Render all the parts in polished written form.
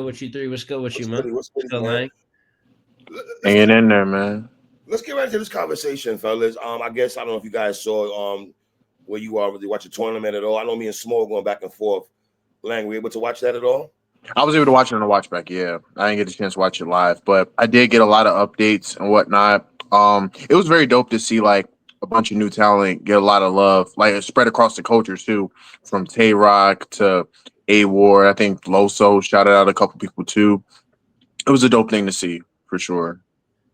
with you three? What's good with you, What's man? good? What's What's good, good, man? Lang? Let's Hanging get in there, man. let's get right into this conversation, fellas. I guess I don't know if you guys saw where you are. Did you watch the tournament at all? I know me and Small going back and forth. Lang, were you able to watch that at all? I was able to watch it on the watch back. Yeah, I didn't get the chance to watch it live, but I did get a lot of updates and whatnot. It was very dope to see like a bunch of new talent get a lot of love, like it spread across the cultures too, from Tay Rock to A Ward. I think Loso shouted out a couple people too. It was a dope thing to see for sure.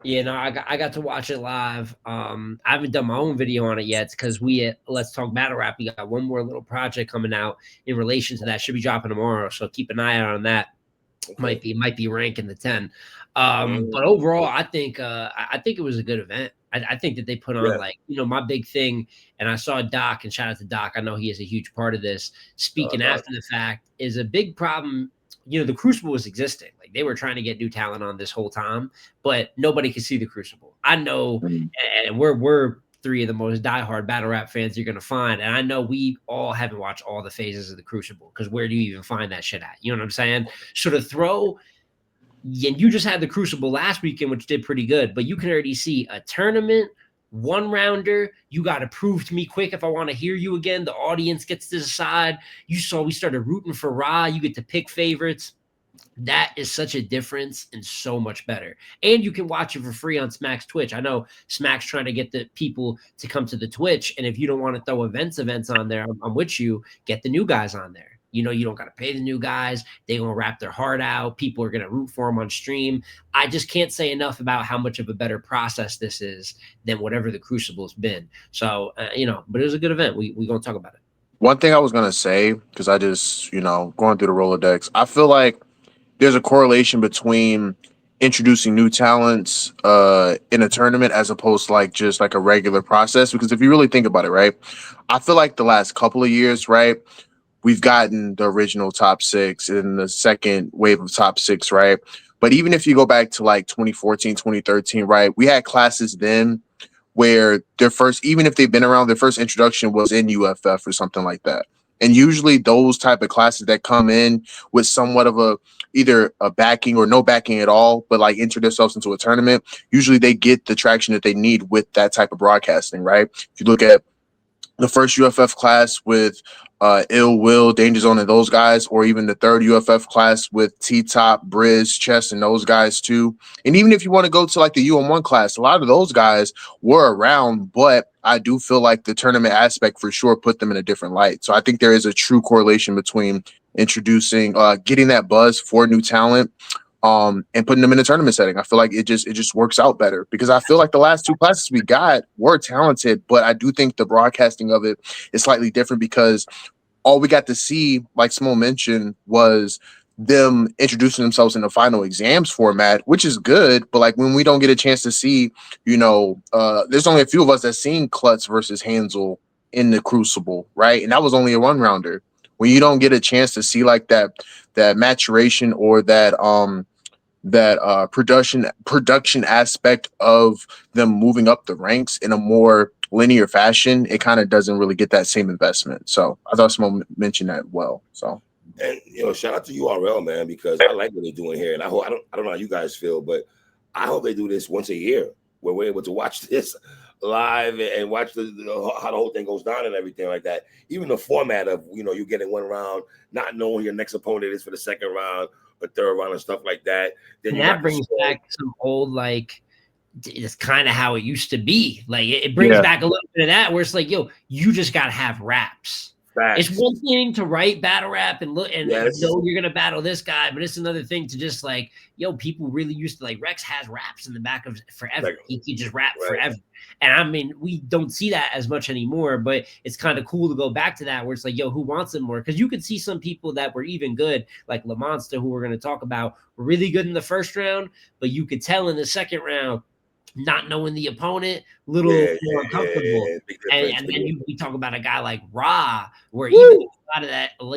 Yeah, no, I got to watch it live. I haven't done my own video on it yet because we at Let's Talk Battle Rap. We got one more little project coming out in relation to that. Should be dropping tomorrow, so keep an eye out on that. Okay. Might be ranking the 10. Mm, But overall, I think it was a good event. I think that they put on yeah. like, my big thing, and I saw Doc, and shout out to Doc. I know he is a huge part of this. Speaking Dog. after the fact is a big problem. The Crucible was existing. Like they were trying to get new talent on this whole time, but nobody could see the Crucible. I know, Mhm. and we're three of the most diehard battle rap fans you're gonna find. And I know we all haven't watched all the phases of the Crucible because where do you even find that shit at? You know what I'm saying? So to throw, and you just had the Crucible last weekend, which did pretty good, but you can already see a tournament, one rounder. You got to prove to me quick if I want to hear you again. The audience gets to decide. You saw we started rooting for Ra. You get to pick favorites. That is such a difference and so much better. And you can watch it for free on Smack's Twitch. I know Smack's trying to get the people to come to the Twitch. And if you don't want to throw events on there, I'm with you. Get the new guys on there. You don't got to pay the new guys. They're going to rap their heart out. People are going to root for them on stream. I just can't say enough about how much of a better process this is than whatever the Crucible's been. So, but it was a good event. We're going to talk about it. One thing I was gonna say because I just going through the Rolodex, I feel like there's a correlation between introducing new talents in a tournament as opposed to like just like a regular process. Because if you really think about it, right, I feel like the last couple of years, right, we've gotten the original top six and the second wave of top six, right? But even if you go back to like 2014, 2013, right, we had classes then where their first, even if they've been around, their first introduction was in UFF or something like that. And usually those type of classes that come in with somewhat of a either a backing or no backing at all, but like enter themselves into a tournament, usually they get the traction that they need with that type of broadcasting, right? If you look at the first UFF class with Ill Will, Danger Zone, and those guys, or even the third UFF class with T Top, Briz, Chess, and those guys too. And even if you want to go to like the UM1 class, a lot of those guys were around, but I do feel like the tournament aspect for sure put them in a different light. So I think there is a true correlation between introducing, getting that buzz for new talent and putting them in a tournament setting. I feel like it just works out better because I feel like the last two classes we got were talented, but I do think the broadcasting of it is slightly different because all we got to see, like Smo mentioned, was them introducing themselves in the final exams format, which is good. But like when we don't get a chance to see, there's only a few of us that seen Klutz versus Hansel in the Crucible, right? And that was only a one rounder. When you don't get a chance to see like that maturation or that production aspect of them moving up the ranks in a more linear fashion, it kind of doesn't really get that same investment. So I thought someone mentioned that well. So And shout out to URL, man, because I like what they're doing here. And I don't know how you guys feel, but I hope they do this once a year where we're able to watch this live and watch how the whole thing goes down and everything like that. Even the format of you getting one round, not knowing who your next opponent is for the second round or third round and stuff like that. Then And you that got brings back some old, like, it's kind of how it used to be. Like, it brings yeah, back a little bit of that where it's like, yo, you just got to have raps. It's facts. one thing to write battle rap and look and Yes. know you're gonna battle this guy, but it's another thing to just like, people really used to like Rex has raps in the back of forever. Like, He could just rap right. forever. And I mean, we don't see that as much anymore, but it's kind of cool to go back to that where it's like, yo, who wants it more? Because you could see some people that were even good, like La Monster, who we're going to talk about, were really good in the first round, but you could tell in the second round, not knowing the opponent, little more uncomfortable. Big And, difference. and Big then we talk about a guy like Ra, where Woo!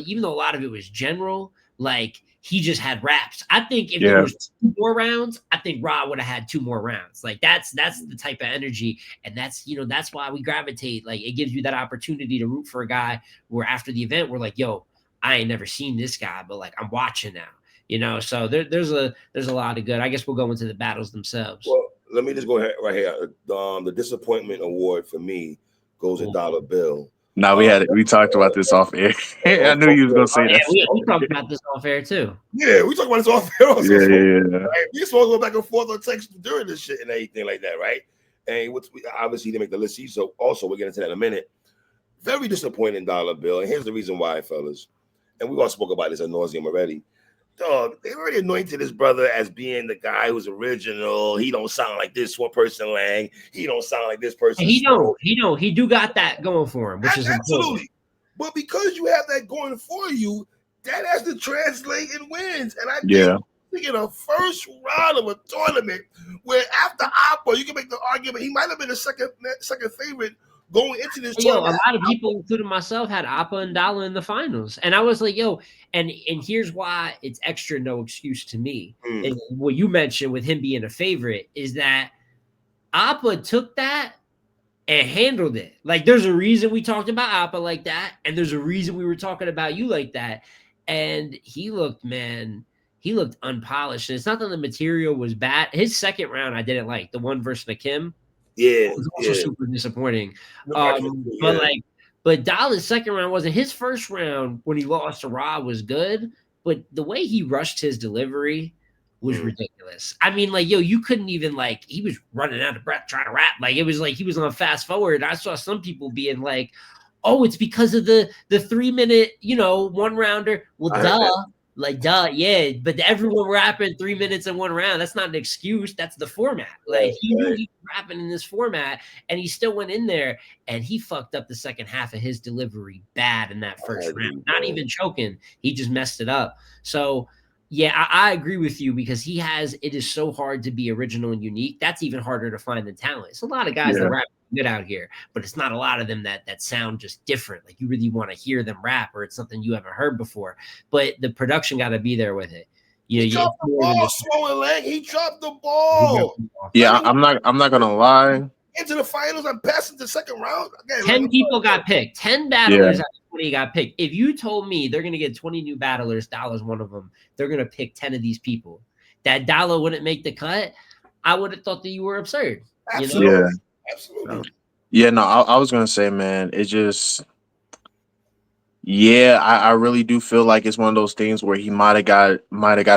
even though a lot of it was general, like he just had raps. I think if there yeah, was two more rounds, I think Ra would have had two more rounds. Like that's the type of energy, and that's why we gravitate. Like it gives you that opportunity to root for a guy where after the event we're like, yo, I ain't never seen this guy, but like I'm watching now. You know, so there's a lot of good. I guess we'll go into the battles themselves. Well, let me just go ahead right here. The disappointment award for me goes to Dollar Bill. Now we talked about this off air. I knew you was gonna say Yeah, that. we talked about this off air too. Yeah, we talked about this off air also. Yeah. Right? We supposed to go back and forth on text during this shit and anything like that, right? And obviously they make the list. So also we'll get into that in a minute. Very disappointing Dollar Bill. And here's the reason why, fellas. And we all spoke about this ad nauseum already. Dog, they already anointed his brother as being the guy who's original. He don't sound like this one person Lang. He don't sound like this person. He do got that going for him, which is absolutely important. But because you have that going for you, that has to translate in wins. And I think in a first round of a tournament where after Oppa, you can make the argument he might have been a second favorite going into this tournament. A lot of people, including myself, had Appa and Dalla in the finals. And I was like, and here's why it's extra no excuse to me. And what you mentioned with him being a favorite is that Appa took that and handled it. Like, there's a reason we talked about Appa like that, and there's a reason we were talking about you like that. And he looked unpolished. And it's not that the material was bad. His second round I didn't like, the one versus Nakim. Yeah, it was also super disappointing. But Dalla's second round wasn't. His first round when he lost to Ra was good, but the way he rushed his delivery was ridiculous. I mean, you couldn't even he was running out of breath trying to rap. It was like he was on fast forward. I saw some people being like, "Oh, it's because of the 3 minute, one rounder." Well, yeah, but everyone rapping 3 minutes in one round, that's not an excuse. That's the format. He knew he was rapping in this format, and he still went in there, and he fucked up the second half of his delivery bad in that first round. Not even choking. He just messed it up. So, yeah, I agree with you because it is so hard to be original and unique. That's even harder to find than talent. It's a lot of guys that rap good out here, but it's not a lot of them that sound just different. Like you really want to hear them rap, or it's something you haven't heard before. But the production got to be there with it. He dropped the ball, Slow Leg. He dropped the ball. Yeah, I'm not gonna lie. Into the finals, I'm passing the second round. Again, 10 people got picked. 10 battlers out of 20 got picked. If you told me they're gonna get 20 new battlers, Dalla's one of them. They're gonna pick 10 of these people. That Dalla wouldn't make the cut. I would have thought that you were absurd. Absolutely. Absolutely. Yeah, no, I was gonna say, man, it just, I really do feel like it's one of those things where he might have got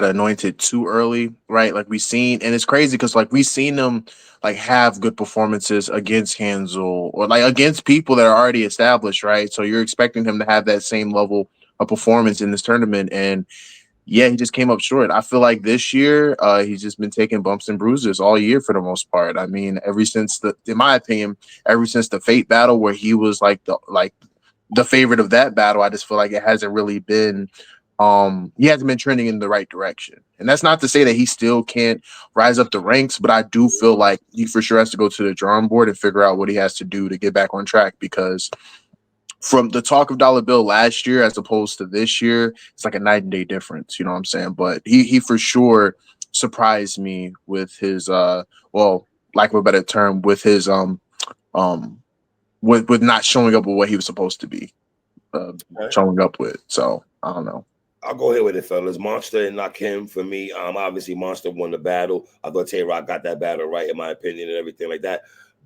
anointed too early, right? Like we seen, and it's crazy because we seen him have good performances against Hansel or against people that are already established, right? So you're expecting him to have that same level of performance in this tournament, and he just came up short. I feel like this year, he's just been taking bumps and bruises all year for the most part. I mean, in my opinion, ever since the Fate battle where he was the favorite of that battle, I just feel like it hasn't really been. He hasn't been trending in the right direction, and that's not to say that he still can't rise up the ranks. But I do feel like he for sure has to go to the drawing board and figure out what he has to do to get back on track because. From the talk of Dollar Bill last year as opposed to this year, it's like a night and day difference. You know what I'm saying? But he for sure surprised me with his lack of a better term, with his with not showing up with what he was supposed to be showing up with. So I don't know. I'll go ahead with it, fellas. Monster and Nakim for me. Obviously Monster won the battle. I thought Tay-Rock got that battle right, in my opinion, and everything like that.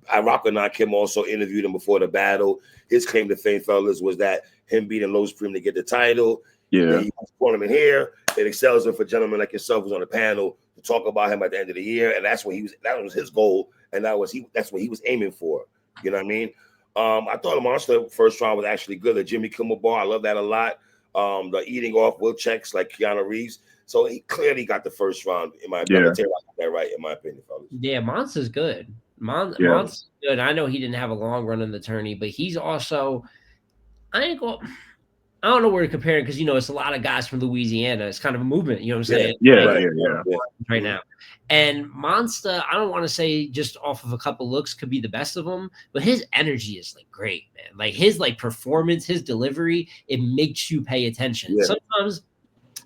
I Rock and Nakim also interviewed him before the battle. His claim to fame, fellas, was that him beating Low Supreme to get the title. Yeah. He wants to tournament here. It excels him for gentlemen like yourself who's on the panel to talk about him at the end of the year. And that's what that was his goal. And that's what he was aiming for. You know what I mean? I thought the Monster first round was actually good. The Jimmy Kimmel bar, I love that a lot. The eating off will checks like Keanu Reeves. So he clearly got the first round, in my opinion. Got that right, in my opinion, fellas. Yeah, Monster's good. Monster's good. I know he didn't have a long run in the tourney, but he's also I don't know where to compare it because it's a lot of guys from Louisiana. It's kind of a movement, you know what I'm saying? Right now. And Monster, I don't want to say just off of a couple looks could be the best of them, but his energy is great, man. His performance, his delivery, it makes you pay attention. Sometimes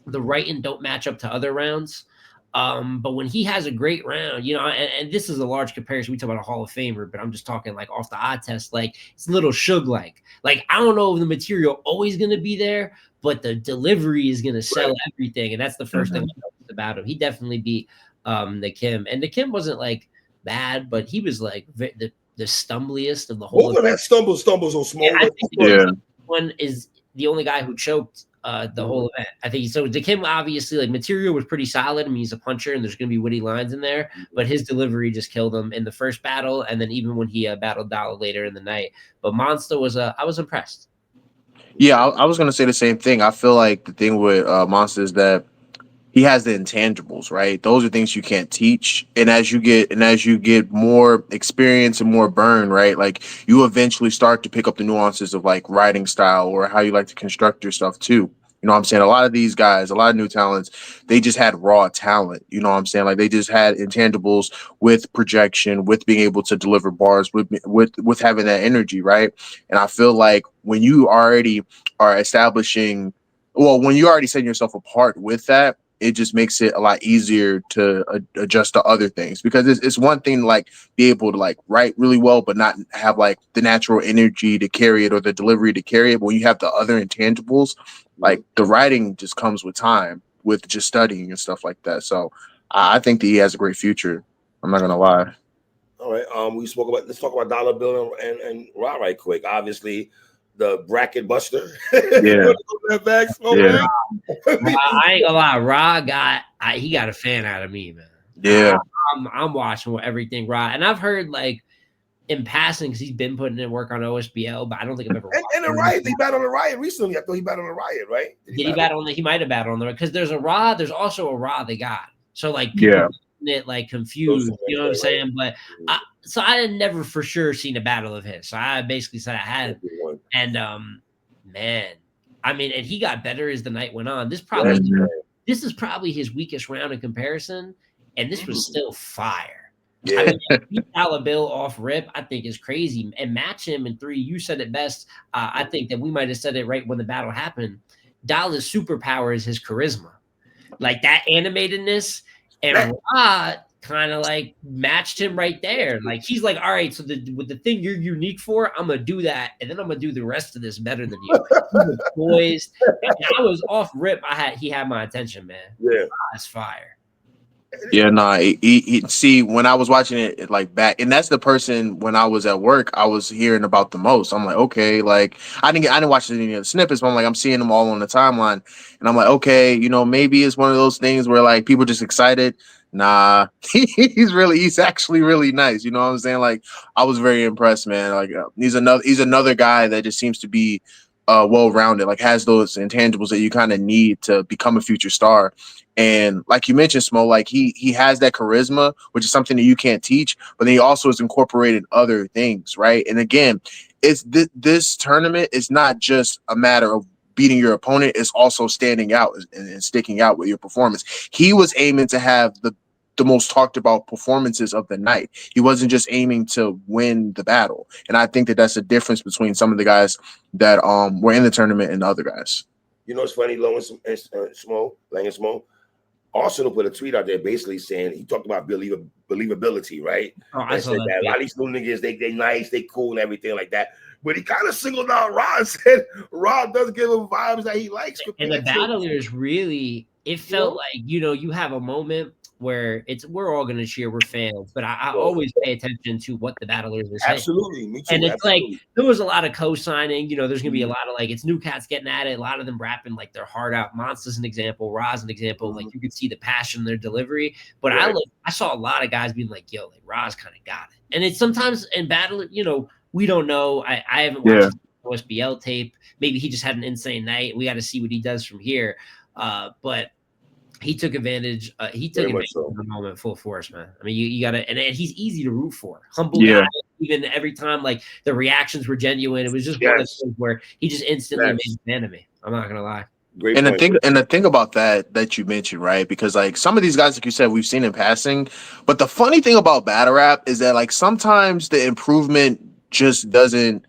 the writing don't match up to other rounds. But when he has a great round, and this is a large comparison. We talk about a Hall of Famer, but I'm just talking like off the eye test, like it's a little Suge like. Like I don't know if the material always gonna be there, but the delivery is gonna sell everything, and that's the first thing I noticed about him. He definitely beat the Kim, and the Kim wasn't like bad, but he was like the stumbliest of the whole. Both of them had stumbles on Small. I think the one is the only guy who choked the whole event. I think so. The Kim obviously like material was pretty solid. I mean, he's a puncher, and there's going to be witty lines in there, but his delivery just killed him in the first battle, and then even when he battled Dollar later in the night. But Monster was I was impressed. Yeah, I was going to say the same thing. I feel like the thing with Monster is that he has the intangibles, right? Those are things you can't teach. And as you get more experience and more burn, right? Like you eventually start to pick up the nuances of like writing style or how you like to construct your stuff too. You know what I'm saying? A lot of these guys, a lot of new talents, they just had raw talent. You know what I'm saying? Like they just had intangibles with projection, with being able to deliver bars, with having that energy, right? And I feel like when you already are establishing, well, when you already setting yourself apart with that, it just makes it a lot easier to adjust to other things, because it's one thing to like be able to like write really well but not have like the natural energy to carry it or the delivery to carry it. But when you have the other intangibles, like the writing just comes with time, with just studying and stuff like that. So I think that he has a great future. I'm not gonna lie. All right. Let's talk about Dollar Bill and Raw right quick. Obviously, the bracket buster. Yeah. Yeah. I ain't gonna lie, he got a fan out of me, man. Yeah. I'm watching everything Rod, and I've heard like in passing because he's been putting in work on OSBL, but I don't think I've ever. And the Riot, he battled on the Riot recently. I thought he battled on the Riot, right? Did he battle on the? He might have battled on the, because there's a Raw. There's also a Raw they got. So like people get like confused. You know what I'm saying? But so I had never for sure seen a battle of his. So I basically said I had, and man, I mean, and he got better as the night went on. This is probably his weakest round in comparison, and this was still fire. Yeah. I mean, Dollar Bill off rip, I think is crazy, and match him in 3. You said it best. I think that we might have said it right when the battle happened. Dollar's superpower is his charisma, like that animatedness, and Rod kind of like matched him right there. Like he's like, all right, so with the thing you're unique for, I'm gonna do that, and then I'm gonna do the rest of this better than you. He was poised. And I was off rip. He had my attention, man. Yeah, that's fire. Yeah, nah. He see, when I was watching it like back, and that's the person when I was at work, I was hearing about the most. I'm like, okay, like I didn't watch any of the snippets, but I'm like, I'm seeing them all on the timeline, and I'm like, okay, maybe it's one of those things where like people just excited. Nah, he's actually really nice. You know what I'm saying? Like I was very impressed, man. Like he's another guy that just seems to be well-rounded, like has those intangibles that you kind of need to become a future star. And like you mentioned, Smo, like he has that charisma, which is something that you can't teach, but then he also has incorporated other things, right? And again, it's this tournament is not just a matter of beating your opponent, it's also standing out and sticking out with your performance. He was aiming to have the most talked about performances of the night. He wasn't just aiming to win the battle. And I think that that's a difference between some of the guys that were in the tournament and the other guys. You know, it's funny, Low and Smo, Lang and Smo. Arsenal put a tweet out there basically saying, he talked about believability, right? I said that a lot of these new niggas, they nice, they cool and everything like that. But he kind of singled out Rod and said Rod doesn't give him vibes that he likes. And the battlers really, it felt like, you have a moment where we're all going to cheer, we're fans, but I always pay attention to what the battlers are saying. Absolutely, me too. And it's like, there was a lot of co-signing, there's going to be a lot of like, it's new cats getting at it, a lot of them rapping like their heart out. Monster's an example, Ra's an example, like you could see the passion in their delivery, but I saw a lot of guys being like, yo, like Ra's kind of got it. And it's sometimes in battle, we don't know. I haven't watched the OSBL tape. Maybe he just had an insane night. We got to see what he does from here. But he took advantage. Of the moment full force, man. I mean, you got to, and he's easy to root for. Humble guy. Even every time, like the reactions were genuine. It was just one of those things where he just instantly made a fan of me. I'm not gonna lie. And the thing about that you mentioned, right? Because like some of these guys, like you said, we've seen in passing. But the funny thing about battle rap is that like sometimes the improvement just doesn't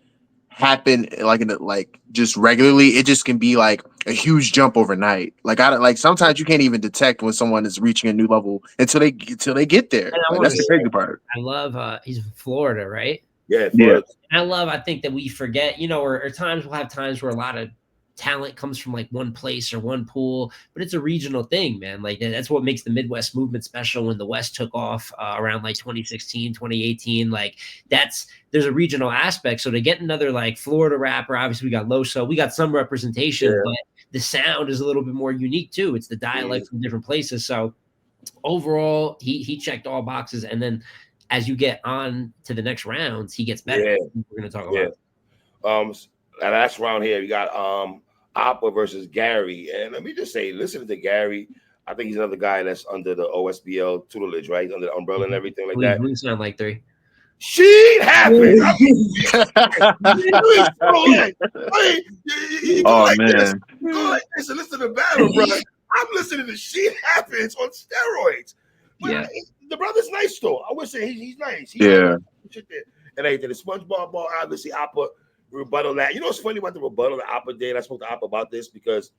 happen like just regularly. It just can be like a huge jump overnight. Like I like sometimes you can't even detect when someone is reaching a new level until they get there. And I Like want that's to the say, crazy part. I love he's from Florida, right? Yeah, Yeah. Florida. And I think that we forget, or times we'll have times where a lot of talent comes from like one place or one pool, but it's a regional thing, man. Like that's what makes the Midwest movement special when the West took off around like 2016, 2018. Like there's a regional aspect. So to get another like Florida rapper, obviously we got Loso, we got some representation, Yeah. but the sound is a little bit more unique too. It's the dialect from different places. So overall, he checked all boxes. And then as you get on to the next rounds, he gets better. Yeah. We're going to talk Yeah. about. And last round here, you got Oppa versus Gary. And let me just say, listen to Gary. I think he's another guy that's under the OSBL tutelage, right? Under the umbrella and everything like that. We sound like three. Shit happens. I mean, you go Oh like this. man. You go like this and listen to the battle, bro. I'm listening to shit happens on steroids. But Yeah. the brother's nice though. I would say he's nice. Yeah. And everything. The SpongeBob ball, obviously, Appa rebuttal that. You know what's funny about the rebuttal that Appa did? I spoke to Appa about this because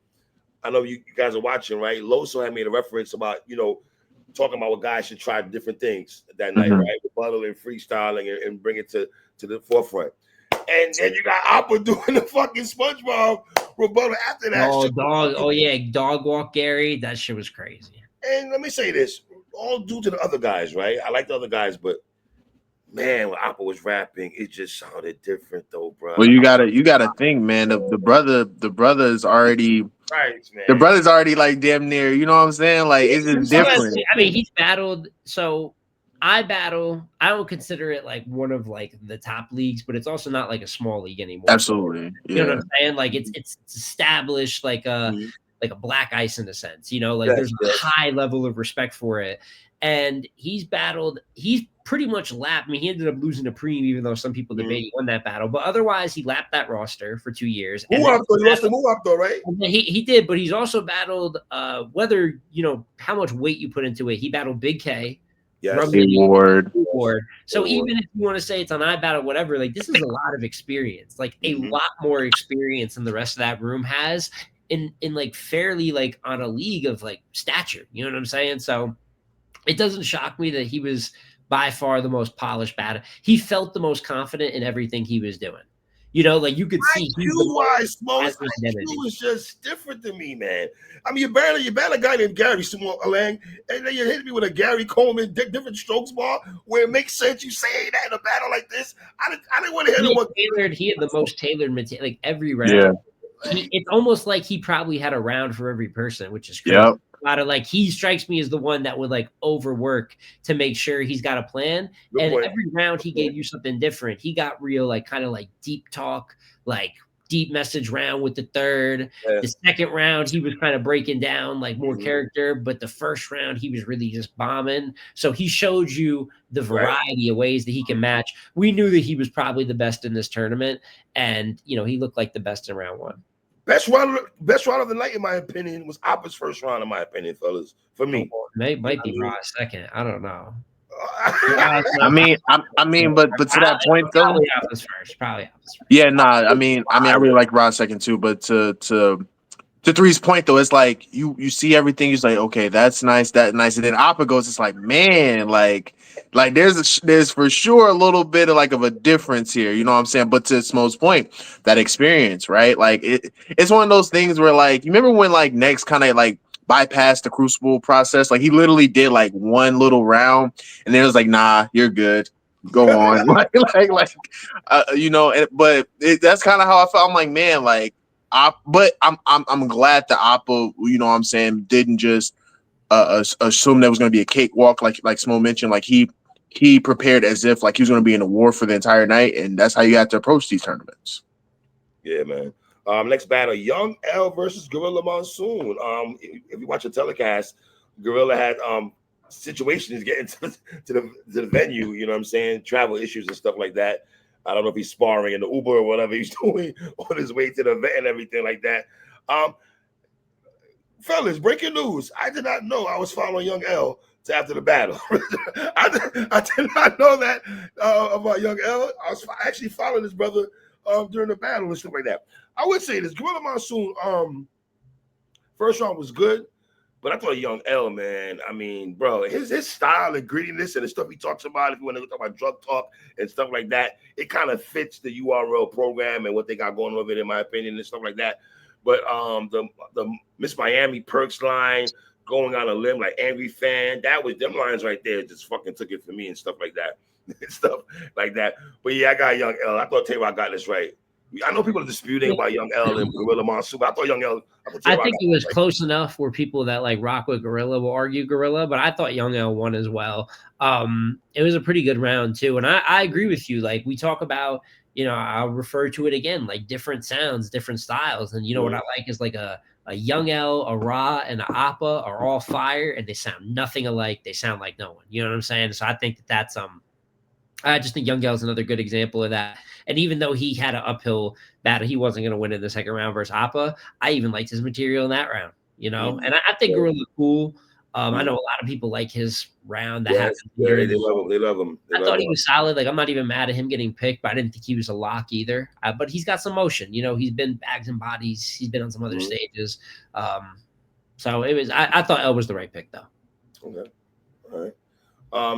I know you guys are watching, right? Loso had made a reference about, talking about what guys should try different things that night, right? Rebuttal and freestyling and bring it to the forefront. And then you got Appa doing the fucking SpongeBob rebuttal after that. Oh, dog. Oh, yeah. Dog walk Gary. That shit was crazy. And let me say this, all due to the other guys, right? I like the other guys, but man, when Appa was rapping, it just sounded different though, bro. Well, you gotta think, man. The brother is already Right, man. the brother's already like damn near. You know what I'm saying? Like it's just different. I mean, he's battled. So I don't consider it like one of like the top leagues, but it's also not like a small league anymore. Absolutely. You know what I'm saying? Like it's established like a black ice in a sense, like there's a high level of respect for it. And he's pretty much lapped. I mean, he ended up losing to Preem, even though some people debate he won that battle. But otherwise, he lapped that roster for 2 years. He lost the move up though, right? He did, but he's also battled whether how much weight you put into it. He battled Big K. Yes. Ward. So even if you want to say it's on iBattle, whatever, like this is a lot of experience, like a lot more experience than the rest of that room has in like fairly like on a league of like stature. You know what I'm saying? So it doesn't shock me that he was by far the most polished batter. He felt the most confident in everything he was doing. Like you could see IQ-wise, IQ was just different to me, man. I mean, you battle a guy named Gary MLANG, and then you hit me with a Gary Coleman different strokes ball where it makes sense. You say that in a battle like this. I didn't want to hit him. He had the most tailored material, like every round. Yeah. It's almost like he probably had a round for every person, which is crazy. Yep. A lot of like he strikes me as the one that would like overwork to make sure he's got a plan. Every round he gave you something different. He got real like kind of like deep talk, like deep message round with the third. Yeah. The second round he was kind of breaking down like more character, but the first round he was really just bombing. So he showed you the variety of ways that he can match. We knew that he was probably the best in this tournament, and he looked like the best in round one. Best round of the night, in my opinion, was Oppa's first round, in my opinion, fellas. For me, might be Ra's second. I don't know. I mean, but to that point though, probably Oppa's first. Yeah, nah. I mean, I really like Ra's second too. But to Three's point though, it's like you see everything. You're like, okay, that's nice, and then Appa goes, it's like, man, like there's for sure a little bit of like of a difference here. You know what I'm saying? But to Smo's point, that experience, right? Like it's one of those things where like you remember when like Next kind of like bypassed the Crucible process. Like he literally did like one little round, and then it was like, nah, you're good. Go on, but that's kind of how I felt. I'm like, man, like. But I'm glad that Appa, what I'm saying, didn't just assume that was going to be a cakewalk, like Smo mentioned. Like he prepared as if like he was going to be in a war for the entire night, and that's how you have to approach these tournaments. Yeah, man. Next battle: Young L versus Gorilla Monsoon. If you watch the telecast, Gorilla had situations getting to the venue. You know what I'm saying? Travel issues and stuff like that. I don't know if he's sparring in the Uber or whatever he's doing on his way to the event and everything like that. Fellas, breaking news. I did not know I was following Young L to after the battle. I did not know that about Young L. I was actually following his brother during the battle and stuff like that. I would say this. Gorilla Monsoon, first round was good, but I thought Young L, man. I mean, bro, his style and grittiness and the stuff he talks about, if you want to talk about drug talk and stuff like that, it kind of fits the URL program and what they got going over it, in my opinion, and stuff like that. But the Miss Miami Perks line, going on a limb like Angry Fan, that was them lines right there. Just fucking took it for me and stuff like that, stuff like that. But yeah, I got Young L. I thought Tay-Rock got this right. I know people are disputing about Young L and Gorilla Monsoon, but I thought Young L. I think it was close enough where people that like rock with Gorilla will argue Gorilla, but I thought Young L won as well. It was a pretty good round too, and I agree with you. Like we talk about, I'll refer to it again, like different sounds, different styles, and what I like is like a Young L, a Ra, and a Appa are all fire, and they sound nothing alike. They sound like no one. You know what I'm saying? So I think that's I just think Young L is another good example of that. And even though he had an uphill battle, he wasn't going to win in the second round versus Appa. I even liked his material in that round, And I think Gorilla's cool. I know a lot of people like his round. That happened. Yeah, they love him. They love him. I thought he was solid. Like I'm not even mad at him getting picked, but I didn't think he was a lock either. But he's got some motion. He's been bags and bodies. He's been on some other stages. So it was. I thought L was the right pick though. Okay. All right.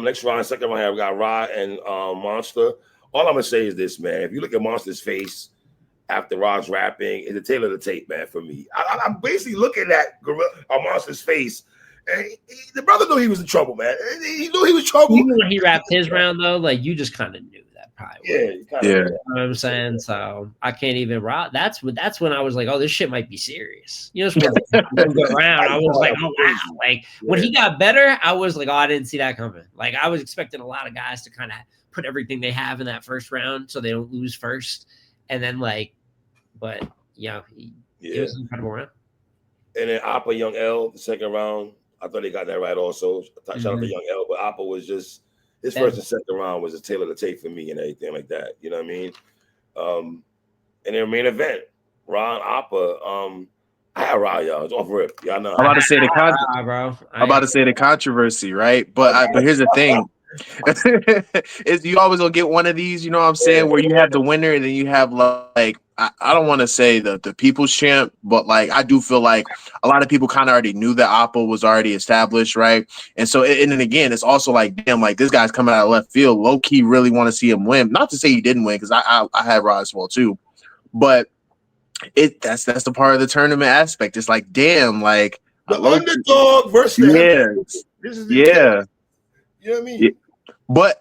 Next round, second round, we got Ra and Monster. All I'm gonna say is this, man. If you look at Monster's face after Ra's rapping, it's the tail of the tape, man. For me, I'm basically looking at Monster's face, and the brother knew he was in trouble, man. He knew he was trouble. Even when he rapped his round, though, like you just kind of knew that probably. Yeah. You know what I'm saying? So I can't even rock. That's when I was like, oh, this shit might be serious. Around, I was like, oh wow. Like when he got better, I was like, oh, I didn't see that coming. Like I was expecting a lot of guys to kind of put everything they have in that first round so they don't lose first. And then it was an incredible round. And then Appa Young L, the second round, I thought he got that right also. Shout out to Young L, but Appa was just his first and second round was a tail of the tape for me and everything like that. You know what I mean? And then main event, Ron Appa. I had Ra, y'all. It's off rip. Y'all know. I'm about to say the controversy, right? But here's the thing. Is you always gonna get one of these, you know what I'm saying, where you have the winner and then you have like I don't want to say the people's champ, but like I do feel like a lot of people kind of already knew that Appa was already established, right? And so and then again, it's also like, damn, like this guy's coming out of left field. Low key really want to see him win. Not to say he didn't win, because I had Rod as well too, but that's the part of the tournament aspect. It's like, damn, like the underdog versus this is you know what I mean? Yeah. But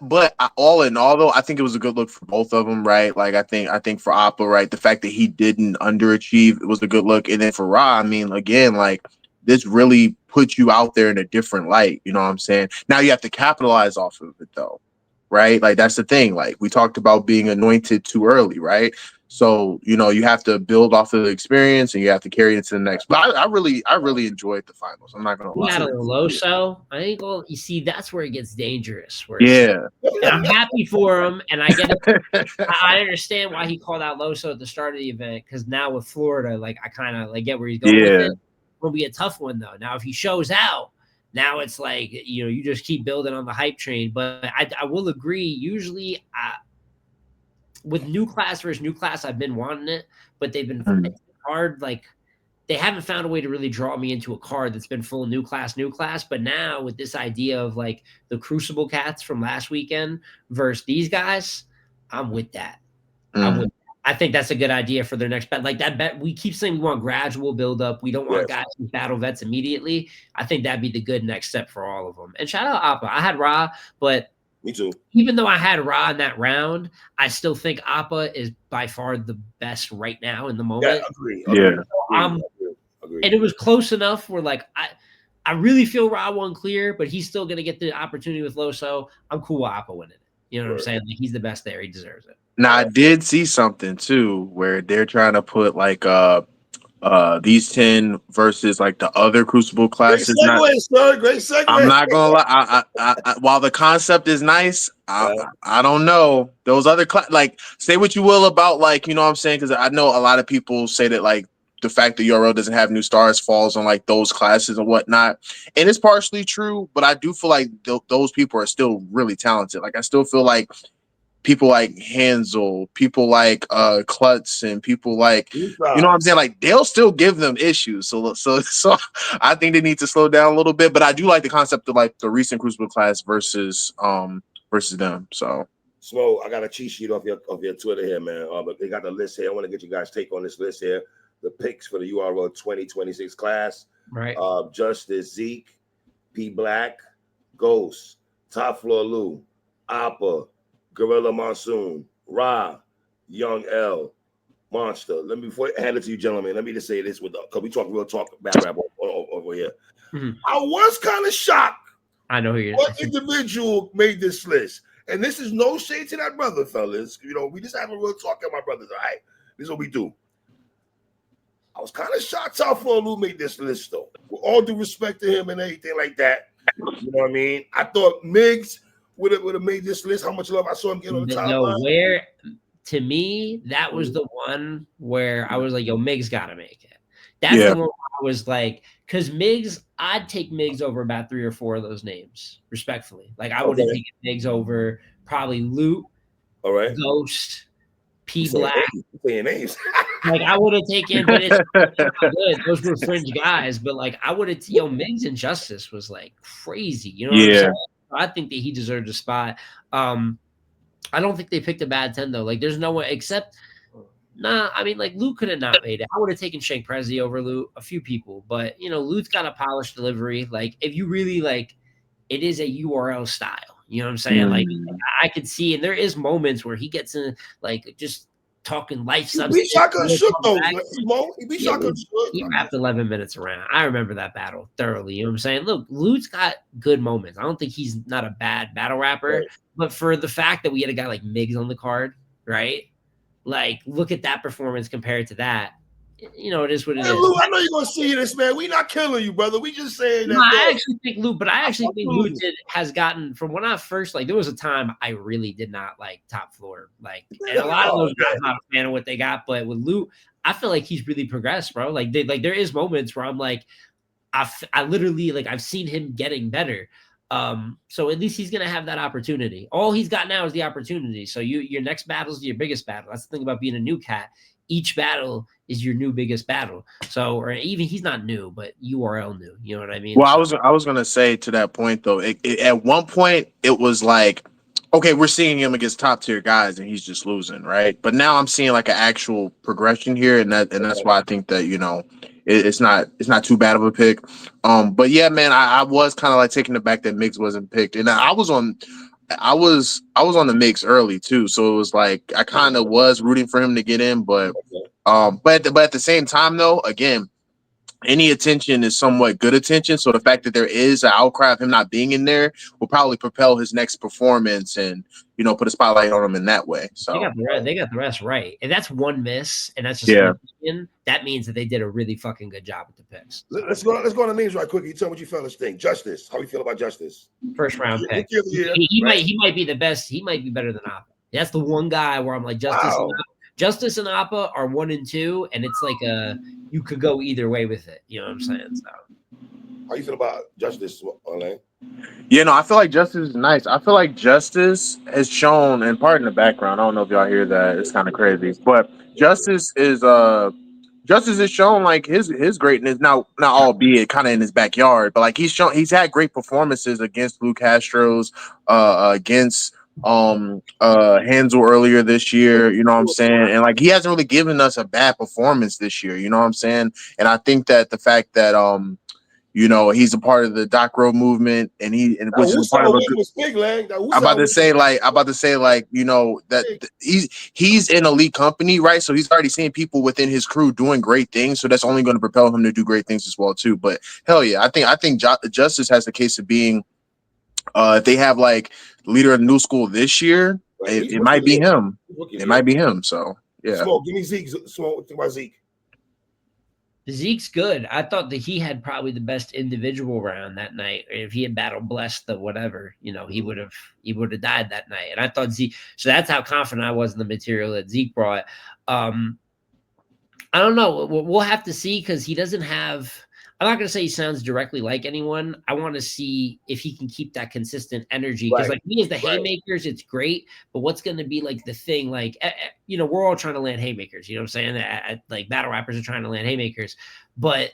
all in all, though, I think it was a good look for both of them, right? Like I think for Appa, right, the fact that he didn't underachieve, it was a good look. And then for Ra, I mean, again, like this really puts you out there in a different light. You know what I'm saying? Now you have to capitalize off of it, though, right? Like that's the thing. Like we talked about being anointed too early, right? So, you have to build off of the experience and you have to carry it to the next. But I really enjoyed the finals. I'm not going to lie. Yeah, Loso. I think, you see, that's where it gets dangerous. Yeah. And I'm happy for him. And I get it. I understand why he called out Loso at the start of the event. Because now with Florida, like I kind of like get where he's going with it. It'll be a tough one, though. Now, if he shows out, now it's like, you just keep building on the hype train. But I will agree, usually with new class versus new class, I've been wanting it, but they've been hard. Like they haven't found a way to really draw me into a card that's been full new class. But now with this idea of like the Crucible cats from last weekend versus these guys, I'm with that. I think that's a good idea for their next bet. Like that bet, we keep saying we want gradual build up. We don't want guys who battle vets immediately. I think that'd be the good next step for all of them. And shout out Appa. I had Ra, but me too. Even though I had Ra in that round, I still think Appa is by far the best right now in the moment. Yeah, agree. And it was close enough where like I really feel Ra won clear, but he's still gonna get the opportunity with Loso. I'm cool with Appa winning it. You know what I'm saying? Like he's the best there. He deserves it. Now I did see something too where they're trying to put like these 10 versus like the other Crucible classes. Great segue, sir. Great segue. I'm not gonna lie. I while the concept is nice, I don't know those other like say what you will about like, you know what I'm saying, because I know a lot of people say that like the fact that URL doesn't have new stars falls on like those classes and whatnot, and it's partially true, but I do feel like those people are still really talented. Like I still feel like people like Hansel, people like Klutz, and people like, you know what I'm saying? Like they'll still give them issues. So I think they need to slow down a little bit. But I do like the concept of like the recent Crucible class versus them. So Smo, I got a cheat sheet off your Twitter here, man. But they got the list here. I want to get you guys' take on this list here. The picks for the URL 2026 class. Right. Justice, Zeke, P Black, Ghost, Top Floor Lou, Appa, Gorilla Monsoon, Ra, Young L, Monster. Let me before I hand it to you, gentlemen. Let me just say this because we talk real talk bad rap over here. Mm-hmm. I was kind of shocked. I know who you're. What individual made this list? And this is no shade to that brother, fellas. You know, we just have a real talk at my brothers. All right, this is what we do. I was kind of shocked how far Lou made this list, though. With all due respect to him and everything like that. You know what I mean? I thought Miggs would have made this list. How much love I saw him get on the top line. Where to me that was the one where I was like, "Yo, Miggs got to make it." That's the one where I was like, because Miggs, I'd take Miggs over about 3 or 4 of those names, respectfully. Like I would have taken Miggs over probably Loot, all right, Ghost, P Black. Saying names. Like I would have taken, but it's not good. Those were fringe guys, but like I would have, Miggs and Justice was like crazy. You know what I'm saying? I think that he deserved a spot. I don't think they picked a bad 10 though. Like there's no one except. Nah, I mean, like Luke could have not made it. I would have taken Shank Prezi over Luke, a few people, but Luke's got a polished delivery. Like, if you really like, it is a URL style. You know what I'm saying? Like, I could see, and there is moments where he gets in, like, just talking life substance. He shotgun shook though. He shotgun shook. He wrapped 11 minutes around. I remember that battle thoroughly. You know what I'm saying? Look, Luke's got good moments. I don't think he's not a bad battle rapper, but for the fact that we had a guy like Miggs on the card, right? Like, look at that performance compared to that. It is what it is. Lou, I know you're gonna see this, man. We not killing you, brother. We just saying that. I actually think Lou, has gotten from when I first there was a time I really did not like Top Floor. Like, and a lot of those guys not a fan of what they got, but with Lou, I feel like he's really progressed, bro. Like there is moments where I'm like, I literally like I've seen him getting better. So at least he's gonna have that opportunity. All he's got now is the opportunity. So your next battle is your biggest battle. That's the thing about being a new cat. Each battle is your new biggest battle. So, or even he's not new, but URL new. You know what I mean? Well, I was gonna say to that point though. At one point, it was like, okay, we're seeing him against top tier guys, and he's just losing, right? But now I'm seeing like an actual progression here, and that's why I think that it's not too bad of a pick. But yeah, man, I was kind of like taking it back that Miggs wasn't picked, and I was on the Miggs early too, so it was like I kind of was rooting for him to get in, but at the same time though, again, any attention is somewhat good attention. So the fact that there is an outcry of him not being in there will probably propel his next performance and put a spotlight on him in that way. So they got the rest right. If that's one miss and that's just an opinion, that means that they did a really fucking good job with the picks. Let's go on the names right quick. You tell me what you fellas think. Justice, how you feel about Justice? First round pick. He might be the best. He might be better than Appa. That's the one guy where I'm like Justice and Appa are 1 and 2, and it's like you could go either way with it. You know what I'm saying? So, how you feel about Justice, Alain? I feel like Justice is nice. I feel like Justice has shown, and pardon the background, I don't know if y'all hear that. It's kind of crazy, but Justice has shown like his greatness. Now, not albeit kind of in his backyard, but like he's had great performances against Blue Castros, against Hansel earlier this year, you know what I'm saying? And like he hasn't really given us a bad performance this year, you know what I'm saying? And I think that the fact that he's a part of the Doc Road movement, and which is part of I'm about to say that he's in elite company, right? So he's already seeing people within his crew doing great things, so that's only going to propel him to do great things as well too. But hell yeah, I think Justice has the case of being if they have like leader of the new school this year, it might be him. It might be him. So yeah. Smoke, give me Zeke. Smoke, think about Zeke. Zeke's good. I thought that he had probably the best individual round that night. If he had battle blessed the whatever, he would have died that night. And I thought Zeke. So that's how confident I was in the material that Zeke brought. I don't know. We'll have to see because he doesn't have. I'm not gonna say he sounds directly like anyone. I want to see if he can keep that consistent energy because, Right, like me, as the right. haymakers, it's great. But what's going to be like the thing? Like, you know, we're all trying to land haymakers. You know what I'm saying? Like battle rappers are trying to land haymakers, but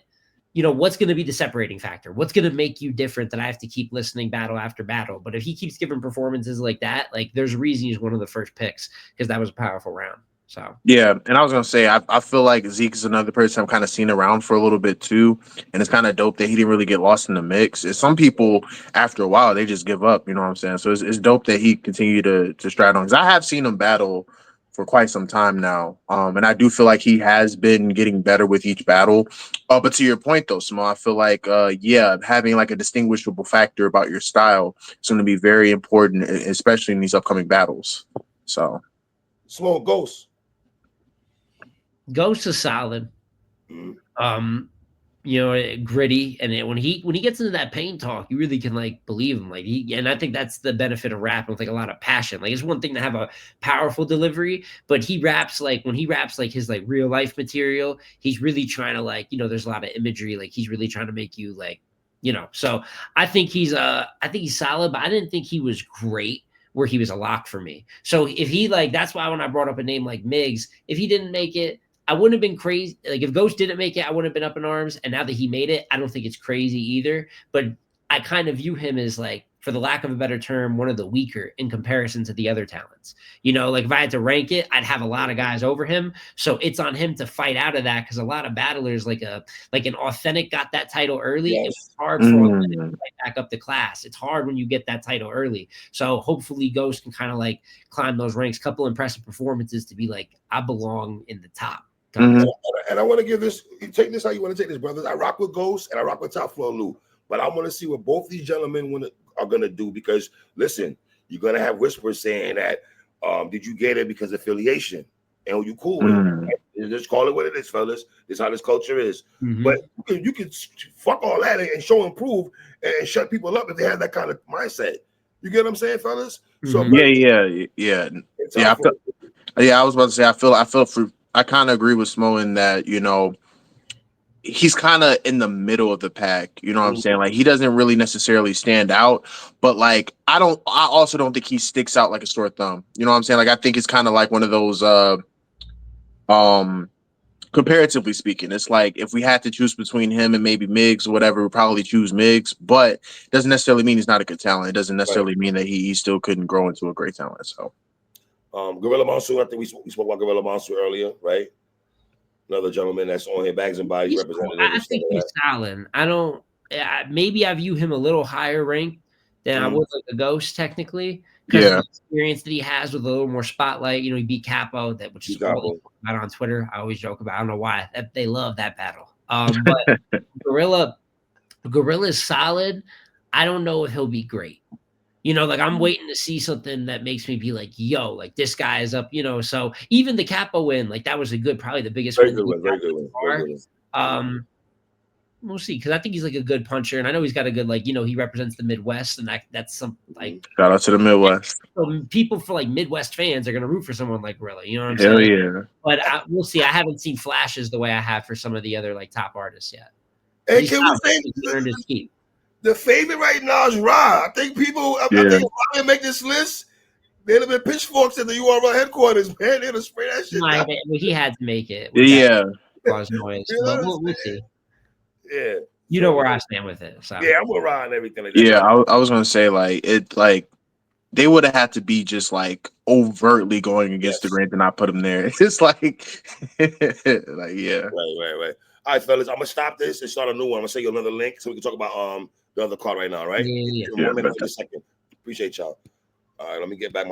you know what's going to be the separating factor? What's going to make you different that I have to keep listening battle after battle? But if he keeps giving performances like that, like there's a reason he's one of the first picks because that was a powerful round. So Yeah, and I was gonna say I feel like Zeke is another person I'm kind of seen around for a little bit too, and it's kind of dope that he didn't really get lost in the mix. And some people after a while they just give up, you know what I'm saying? So it's dope that he continued to stride on. Because I have seen him battle for quite some time now, and I do feel like he has been getting better with each battle. But to your point though, Smo, I feel like yeah, having like a distinguishable factor about your style is going to be very important, especially in these upcoming battles. So. Smoke Ghost. Ghost is solid. Mhm. You know, gritty, and when he gets into that pain talk, you really can like believe him. Like and I think that's the benefit of rapping with like a lot of passion. Like it's one thing to have a powerful delivery, but he raps like when he raps like his like real life material, he's really trying to like, you know, there's a lot of imagery. Like he's really trying to make you like, you know. So I think he's solid, but I didn't think he was great where he was a lock for me. So if he like, that's why when I brought up a name like Miggs, if he didn't make it, I wouldn't have been crazy. Like if Ghost didn't make it, I wouldn't have been up in arms. And now that he made it, I don't think it's crazy either. But I kind of view him as like, for the lack of a better term, one of the weaker in comparison to the other talents. You know, like if I had to rank it, I'd have a lot of guys over him. So it's on him to fight out of that because a lot of battlers, like an authentic, got that title early. It Yes. was hard for authentic to fight back up the class. It's hard when you get that title early. So hopefully Ghost can kind of like climb those ranks. Couple impressive performances to be like, I belong in the top. Mhm. And I want to give this, you take this how you want to take this, brothers. I rock with Ghost and I rock with Top Floor Lou. But I want to see what both these gentlemen are going to do because, listen, you're going to have whispers saying that, did you get it because of affiliation? And you cool with it. Just call it what it is, fellas. This is how this culture is. Mm-hmm. But you can fuck all that and show and prove and shut people up if they have that kind of mindset. You get what I'm saying, fellas? So Yeah. I was about to say I kind of agree with Smo in that, you know, he's kind of in the middle of the pack. You know what I'm saying? Like he doesn't really necessarily stand out, but like I also don't think he sticks out like a sore thumb. You know what I'm saying? Like I think it's kind of like one of those comparatively speaking, it's like if we had to choose between him and maybe Miggs or whatever, we'd probably choose Miggs, but it doesn't necessarily mean he's not a good talent. It doesn't necessarily mean that he still couldn't grow into a great talent. So Gorilla Monsoon, I think we spoke about Gorilla Monsoon earlier, right? Another gentleman that's on here, Bags and Bodies He's cool. representative. I think he's solid. I don't. Maybe I view him a little higher ranked than I would like a Ghost technically because of the experience that he has with a little more spotlight. You know, he beat Capo, which is all about on Twitter. I always joke about. I don't know why they love that battle. But Gorilla is solid. I don't know if he'll be great. You know, like I'm waiting to see something that makes me be like, yo, like this guy is up, you know. So even the Capo win, like that was probably the biggest win. Very good one. We'll see, because I think he's like a good puncher, and I know he's got a good, like, you know, he represents the Midwest, and that's some like shout out to the Midwest. So people for like Midwest fans are gonna root for someone like Gorilla. You know what I'm Hell saying? Yeah. But we'll see. I haven't seen flashes the way I have for some of the other like top artists yet. And can we say the favorite right now is Ra. I think people, I think if I make this list, they'd have been pitchforks at the URL headquarters, man. They'd have sprayed that shit down. He had to make it. Cause noise. But we'll see. Yeah. You know where I stand with it. So yeah, I'm with Ra and everything. Like that. I was gonna say like they would have had to be just like overtly going against the grain to not put them there. It's like, yeah. Right. All right, fellas, I'm gonna stop this and start a new one. I'm gonna send you another link so we can talk about the other card right now, right? Yeah. 1 minute, wait a second. Appreciate y'all. All right, let me get back my